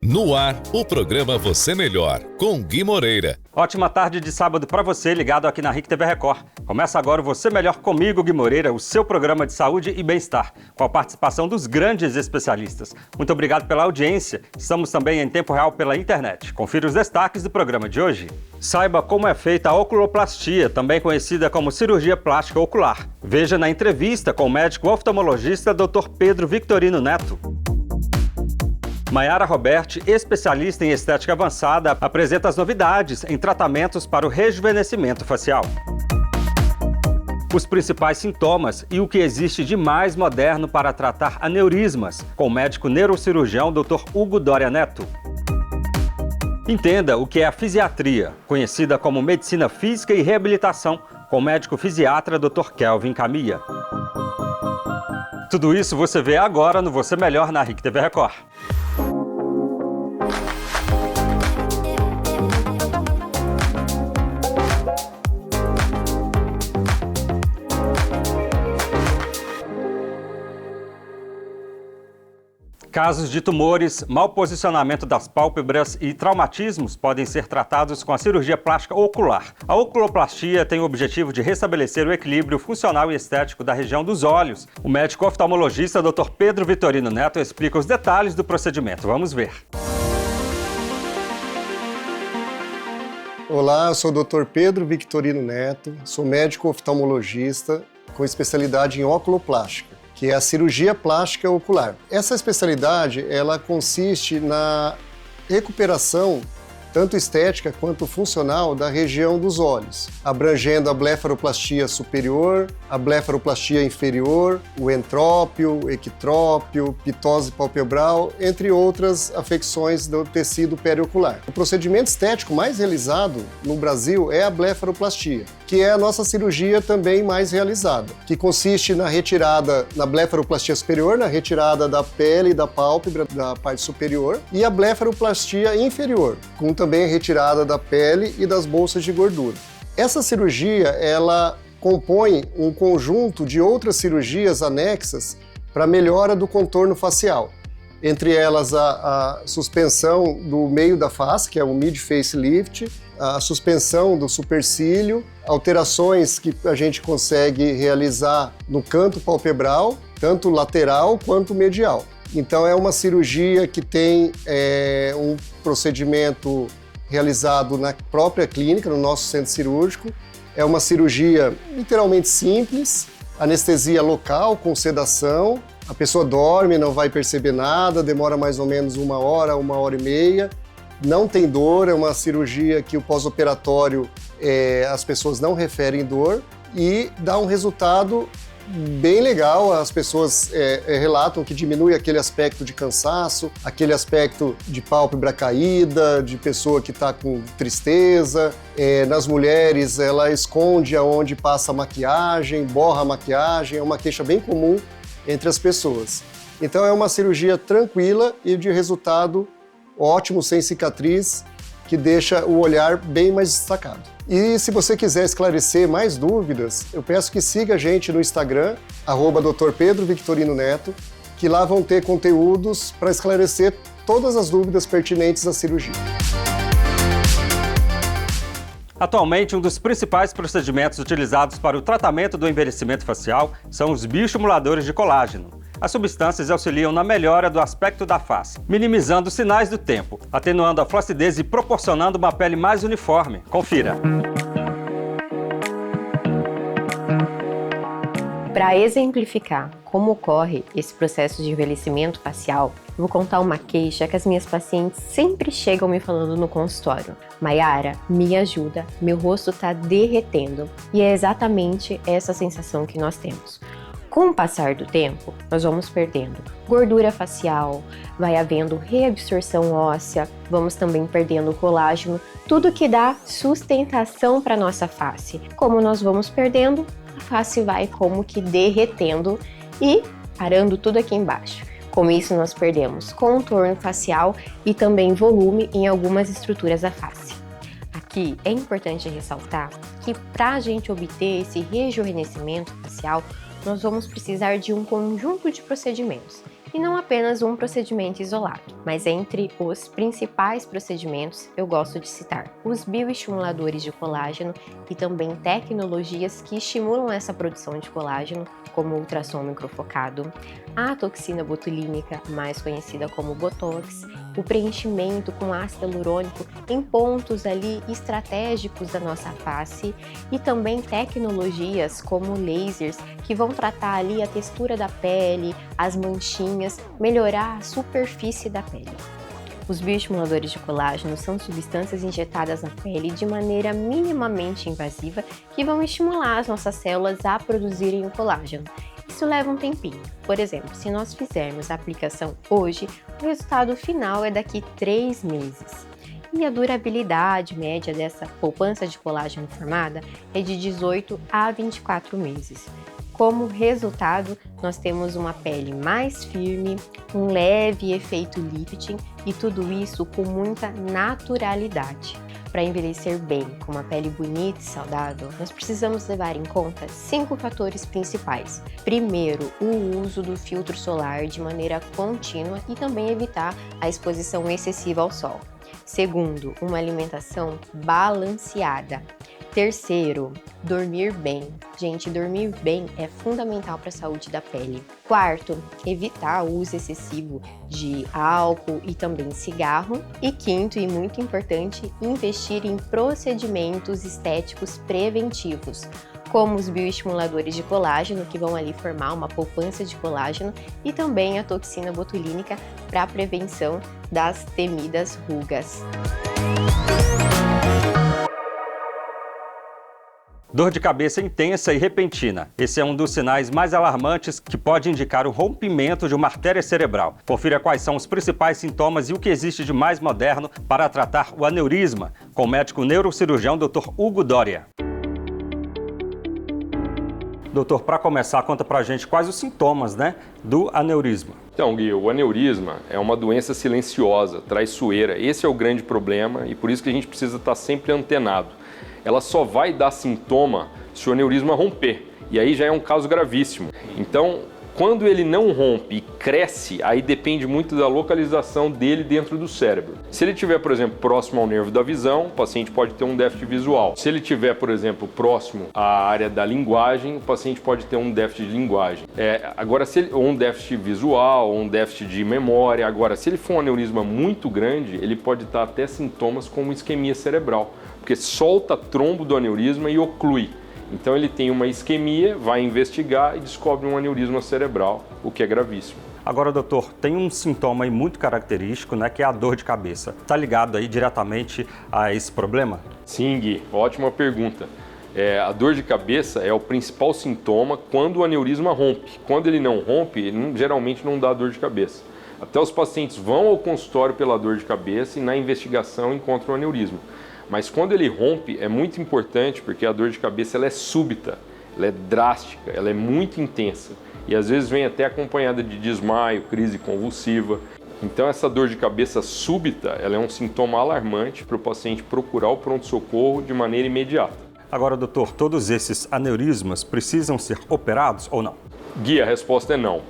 No ar, o programa Você Melhor, com Gui Moreira. Ótima tarde de sábado para você, ligado aqui na RIC TV Record. Começa agora o Você Melhor comigo, Gui Moreira, o seu programa de saúde e bem-estar, com a participação dos grandes especialistas. Muito obrigado pela audiência. Estamos também em tempo real pela internet. Confira os destaques do programa de hoje. Saiba como é feita a oculoplastia, também conhecida como cirurgia plástica ocular. Veja na entrevista com o médico oftalmologista Dr. Pedro Victorino Neto. Maiara Roberti, especialista em estética avançada, apresenta as novidades em tratamentos para o rejuvenescimento facial. Os principais sintomas e o que existe de mais moderno para tratar aneurismas, com o médico neurocirurgião Dr. Hugo Doria Neto. Entenda o que é a fisiatria, conhecida como medicina física e reabilitação, com o médico fisiatra Dr. Kelvin Camilla. Tudo isso você vê agora no Você Melhor na RIC TV Record. Casos de tumores, mau posicionamento das pálpebras e traumatismos podem ser tratados com a cirurgia plástica ocular. A oculoplastia tem o objetivo de restabelecer o equilíbrio funcional e estético da região dos olhos. O médico oftalmologista Dr. Pedro Victorino Neto explica os detalhes do procedimento. Vamos ver. Olá, eu sou o Dr. Pedro Victorino Neto, sou médico oftalmologista com especialidade em oculoplástica, que é a cirurgia plástica ocular. Essa especialidade, ela consiste na recuperação, tanto estética quanto funcional, da região dos olhos, abrangendo a blefaroplastia superior, a blefaroplastia inferior, o entrópio, o equitrópio, pitose palpebral, entre outras afecções do tecido periocular. O procedimento estético mais realizado no Brasil é a blefaroplastia, que é a nossa cirurgia também mais realizada, que consiste na retirada, na blefaroplastia superior, na retirada da pele e da pálpebra da parte superior, e a blefaroplastia inferior, com também a retirada da pele e das bolsas de gordura. Essa cirurgia, ela compõe um conjunto de outras cirurgias anexas para melhora do contorno facial, entre elas a suspensão do meio da face, que é o mid-face lift, a suspensão do supercílio, alterações que a gente consegue realizar no canto palpebral, tanto lateral quanto medial. Então é uma cirurgia que tem um procedimento realizado na própria clínica, no nosso centro cirúrgico. É uma cirurgia literalmente simples, anestesia local com sedação. A pessoa dorme, não vai perceber nada, demora mais ou menos 1 hora, 1h30. Não tem dor, é uma cirurgia que o pós-operatório as pessoas não referem dor e dá um resultado bem legal. As pessoas relatam que diminui aquele aspecto de cansaço, aquele aspecto de pálpebra caída, de pessoa que está com tristeza. Nas mulheres, ela esconde aonde passa a maquiagem, borra a maquiagem, é uma queixa bem comum entre as pessoas. Então é uma cirurgia tranquila e de resultado ótimo, sem cicatriz, que deixa o olhar bem mais destacado. E se você quiser esclarecer mais dúvidas, eu peço que siga a gente no Instagram, @Dr. Pedro Victorino Neto, que lá vão ter conteúdos para esclarecer todas as dúvidas pertinentes à cirurgia. Atualmente, um dos principais procedimentos utilizados para o tratamento do envelhecimento facial são os bioestimuladores de colágeno. As substâncias auxiliam na melhora do aspecto da face, minimizando os sinais do tempo, atenuando a flacidez e proporcionando uma pele mais uniforme. Confira! Para exemplificar como ocorre esse processo de envelhecimento facial, vou contar uma queixa que as minhas pacientes sempre chegam me falando no consultório. Maiara, me ajuda, meu rosto está derretendo. E é exatamente essa sensação que nós temos. Com o passar do tempo, nós vamos perdendo gordura facial, vai havendo reabsorção óssea, vamos também perdendo colágeno, tudo que dá sustentação para nossa face. Como nós vamos perdendo, a face vai como que derretendo e parando tudo aqui embaixo. Com isso, nós perdemos contorno facial e também volume em algumas estruturas da face. Aqui é importante ressaltar que para a gente obter esse rejuvenescimento facial, nós vamos precisar de um conjunto de procedimentos e não apenas um procedimento isolado. Mas entre os principais procedimentos, eu gosto de citar os bioestimuladores de colágeno e também tecnologias que estimulam essa produção de colágeno, como o ultrassom microfocado, a toxina botulínica, mais conhecida como Botox, o preenchimento com ácido hialurônico em pontos ali estratégicos da nossa face e também tecnologias como lasers que vão tratar ali a textura da pele, as manchinhas, melhorar a superfície da pele. Os bioestimuladores de colágeno são substâncias injetadas na pele de maneira minimamente invasiva que vão estimular as nossas células a produzirem o colágeno. Isso leva um tempinho. Por exemplo, se nós fizermos a aplicação hoje, o resultado final é daqui 3 meses. E a durabilidade média dessa poupança de colágeno formada é de 18 a 24 meses. Como resultado, nós temos uma pele mais firme, um leve efeito lifting e tudo isso com muita naturalidade. Para envelhecer bem, com uma pele bonita e saudável, nós precisamos levar em conta 5 fatores principais. Primeiro, o uso do filtro solar de maneira contínua e também evitar a exposição excessiva ao sol. Segundo, uma alimentação balanceada. Terceiro, dormir bem. Gente, dormir bem é fundamental para a saúde da pele. Quarto, evitar o uso excessivo de álcool e também cigarro. E quinto, e muito importante, investir em procedimentos estéticos preventivos, como os bioestimuladores de colágeno, que vão ali formar uma poupança de colágeno, e também a toxina botulínica para a prevenção das temidas rugas. Dor de cabeça intensa e repentina. Esse é um dos sinais mais alarmantes que pode indicar o rompimento de uma artéria cerebral. Confira quais são os principais sintomas e o que existe de mais moderno para tratar o aneurisma, com o médico neurocirurgião Dr. Hugo Doria. Doutor, para começar, conta pra gente quais os sintomas, do aneurisma. Então, Gui, o aneurisma é uma doença silenciosa, traiçoeira. Esse é o grande problema e por isso que a gente precisa estar sempre antenado. Ela só vai dar sintoma se o aneurisma romper, e aí já é um caso gravíssimo. Então, quando ele não rompe e cresce, aí depende muito da localização dele dentro do cérebro. Se ele estiver, por exemplo, próximo ao nervo da visão, o paciente pode ter um déficit visual. Se ele estiver, por exemplo, próximo à área da linguagem, o paciente pode ter um déficit de linguagem. Agora, ou um déficit visual, ou um déficit de memória. Agora, se ele for um aneurisma muito grande, ele pode dar até sintomas como isquemia cerebral, porque solta trombo do aneurisma e oclui. Então ele tem uma isquemia, vai investigar e descobre um aneurisma cerebral, o que é gravíssimo. Agora, doutor, tem um sintoma aí muito característico, que é a dor de cabeça. Está ligado aí diretamente a esse problema? Sim, Gui, ótima pergunta. A dor de cabeça é o principal sintoma quando o aneurisma rompe. Quando ele não rompe, ele geralmente não dá dor de cabeça. Até os pacientes vão ao consultório pela dor de cabeça e na investigação encontram o aneurisma. Mas quando ele rompe, é muito importante porque a dor de cabeça ela é súbita, ela é drástica, ela é muito intensa e às vezes vem até acompanhada de desmaio, crise convulsiva. Então essa dor de cabeça súbita ela é um sintoma alarmante para o paciente procurar o pronto-socorro de maneira imediata. Agora, doutor, todos esses aneurismas precisam ser operados ou não? Gui, a resposta é não.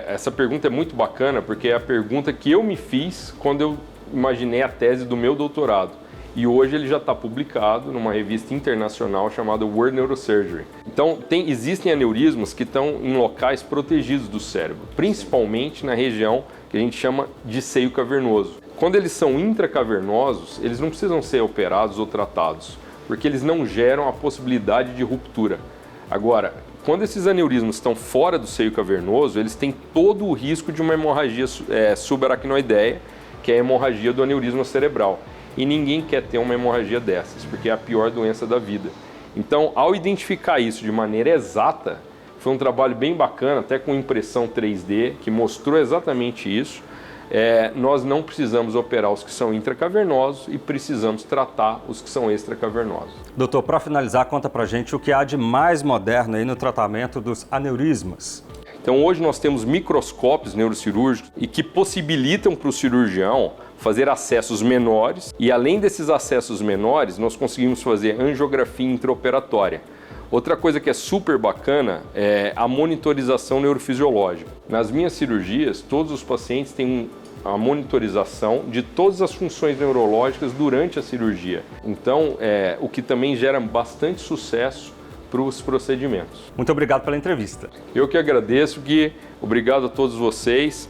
Essa pergunta é muito bacana porque é a pergunta que eu me fiz quando eu imaginei a tese do meu doutorado. E hoje ele já está publicado numa revista internacional chamada World Neurosurgery. Então, existem aneurismas que estão em locais protegidos do cérebro, principalmente na região que a gente chama de seio cavernoso. Quando eles são intracavernosos, eles não precisam ser operados ou tratados, porque eles não geram a possibilidade de ruptura. Agora, quando esses aneurismas estão fora do seio cavernoso, eles têm todo o risco de uma hemorragia subaracnoideia, que é a hemorragia do aneurisma cerebral. E ninguém quer ter uma hemorragia dessas, porque é a pior doença da vida. Então, ao identificar isso de maneira exata, foi um trabalho bem bacana, até com impressão 3D, que mostrou exatamente isso. Nós não precisamos operar os que são intracavernosos e precisamos tratar os que são extracavernosos. Doutor, para finalizar, conta pra gente o que há de mais moderno aí no tratamento dos aneurismas. Então, hoje nós temos microscópios neurocirúrgicos e que possibilitam para o cirurgião fazer acessos menores e, além desses acessos menores, nós conseguimos fazer angiografia intraoperatória, Outra coisa que é super bacana é a monitorização neurofisiológica. Nas minhas cirurgias, todos os pacientes têm a monitorização de todas as funções neurológicas durante a cirurgia. Então, o que também gera bastante sucesso para os procedimentos. Muito obrigado pela entrevista. Eu que agradeço, Gui. Obrigado a todos vocês.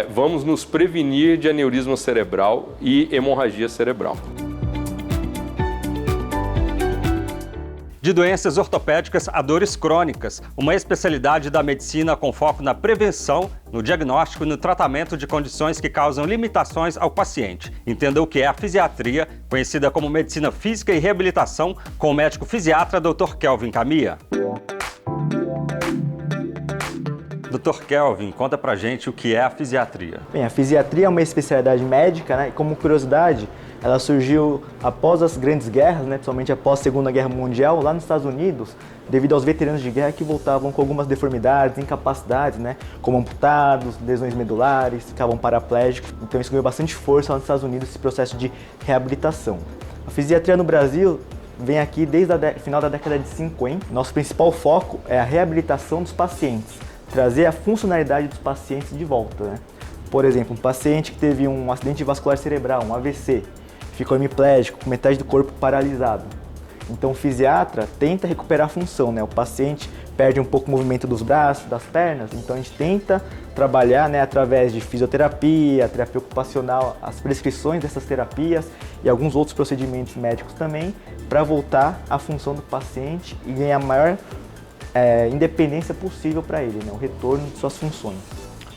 Vamos nos prevenir de aneurisma cerebral e hemorragia cerebral. De doenças ortopédicas a dores crônicas, uma especialidade da medicina com foco na prevenção, no diagnóstico e no tratamento de condições que causam limitações ao paciente. Entenda o que é a fisiatria, conhecida como medicina física e reabilitação, com o médico fisiatra Dr. Kelvin Camia. Dr. Kelvin, conta pra gente o que é a fisiatria. Bem, a fisiatria é uma especialidade médica, né? E como curiosidade, ela surgiu após as grandes guerras, né? Principalmente após a Segunda Guerra Mundial, lá nos Estados Unidos, devido aos veteranos de guerra que voltavam com algumas deformidades, incapacidades, né? Como amputados, lesões medulares, ficavam paraplégicos. Então isso ganhou bastante força lá nos Estados Unidos, esse processo de reabilitação. A fisiatria no Brasil vem aqui desde o final da década de 50. Nosso principal foco é a reabilitação dos pacientes, trazer a funcionalidade dos pacientes de volta, né? Por exemplo, um paciente que teve um acidente vascular cerebral, um AVC, ficou hemiplégico, com metade do corpo paralisado. Então o fisiatra tenta recuperar a função, né? O paciente perde um pouco o movimento dos braços, das pernas, então a gente tenta trabalhar, né, através de fisioterapia, terapia ocupacional, as prescrições dessas terapias e alguns outros procedimentos médicos também, para voltar à função do paciente e ganhar a maior independência possível para ele, né? O retorno de suas funções.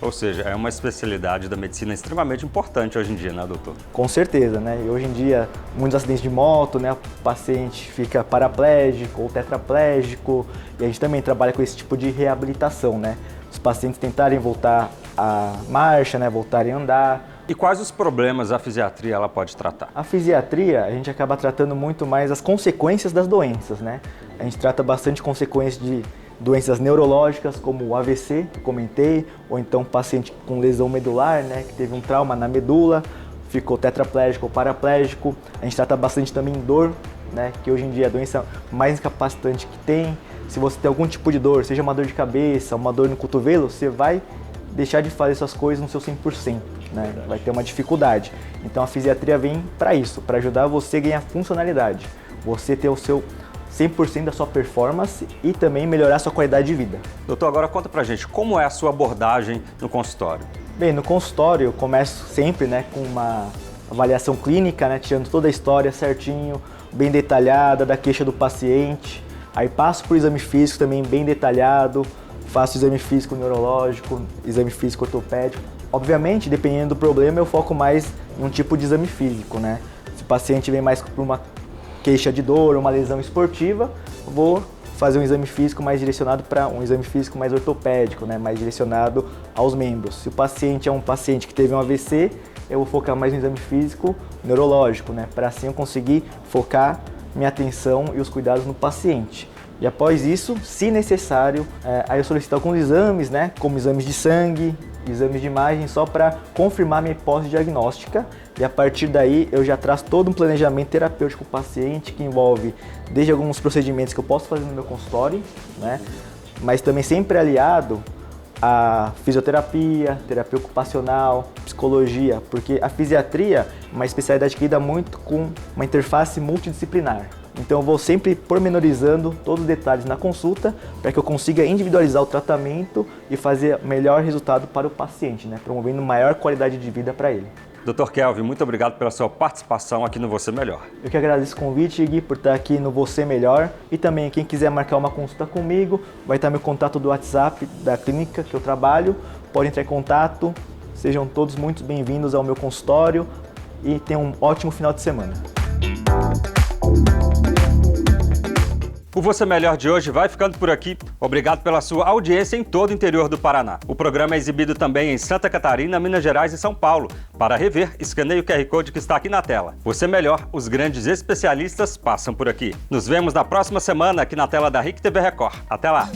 Ou seja, é uma especialidade da medicina extremamente importante hoje em dia, né, doutor? Com certeza, né? E hoje em dia, muitos acidentes de moto, né? O paciente fica paraplégico ou tetraplégico, e a gente também trabalha com esse tipo de reabilitação, né? Os pacientes tentarem voltar à marcha, né? Voltarem a andar. E quais os problemas a fisiatria ela pode tratar? A fisiatria, a gente acaba tratando muito mais as consequências das doenças, né? A gente trata bastante consequências de doenças neurológicas, como o AVC, que comentei, ou então um paciente com lesão medular, né, que teve um trauma na medula, ficou tetraplégico ou paraplégico. A gente trata bastante também dor, né, que hoje em dia é a doença mais incapacitante que tem. Se você tem algum tipo de dor, seja uma dor de cabeça, uma dor no cotovelo, você vai deixar de fazer suas coisas no seu 100%, né? Vai ter uma dificuldade. Então a fisiatria vem para isso, para ajudar você a ganhar funcionalidade, você ter o seu 100% da sua performance e também melhorar a sua qualidade de vida. Doutor, agora conta pra gente, como é a sua abordagem no consultório? Bem, no consultório eu começo sempre, né, com uma avaliação clínica, né, tirando toda a história certinho, bem detalhada da queixa do paciente. Aí passo por exame físico também bem detalhado, faço exame físico neurológico, exame físico ortopédico. Obviamente, dependendo do problema, eu foco mais em um tipo de exame físico, né? Se o paciente vem mais por uma queixa de dor, uma lesão esportiva, vou fazer um exame físico mais direcionado para um exame físico mais ortopédico, né, mais direcionado aos membros. Se o paciente é um paciente que teve um AVC, eu vou focar mais no exame físico neurológico, né, para assim eu conseguir focar minha atenção e os cuidados no paciente. E após isso, se necessário, aí eu solicito alguns exames, né, como exames de sangue, exames de imagem, só para confirmar minha hipótese diagnóstica. E a partir daí eu já traço todo um planejamento terapêutico para o paciente, que envolve desde alguns procedimentos que eu posso fazer no meu consultório, né, mas também sempre aliado a fisioterapia, terapia ocupacional, psicologia, porque a fisiatria é uma especialidade que lida muito com uma interface multidisciplinar. Então eu vou sempre pormenorizando todos os detalhes na consulta para que eu consiga individualizar o tratamento e fazer o melhor resultado para o paciente, né, promovendo maior qualidade de vida para ele. Dr. Kelvin, muito obrigado pela sua participação aqui no Você Melhor. Eu que agradeço o convite, Gui, por estar aqui no Você Melhor. E também, quem quiser marcar uma consulta comigo, vai estar meu contato do WhatsApp da clínica que eu trabalho. Pode entrar em contato. Sejam todos muito bem-vindos ao meu consultório e tenham um ótimo final de semana. O Você Melhor de hoje vai ficando por aqui. Obrigado pela sua audiência em todo o interior do Paraná. O programa é exibido também em Santa Catarina, Minas Gerais e São Paulo. Para rever, escaneie o QR Code que está aqui na tela. Você Melhor, os grandes especialistas passam por aqui. Nos vemos na próxima semana aqui na tela da RIC TV Record. Até lá!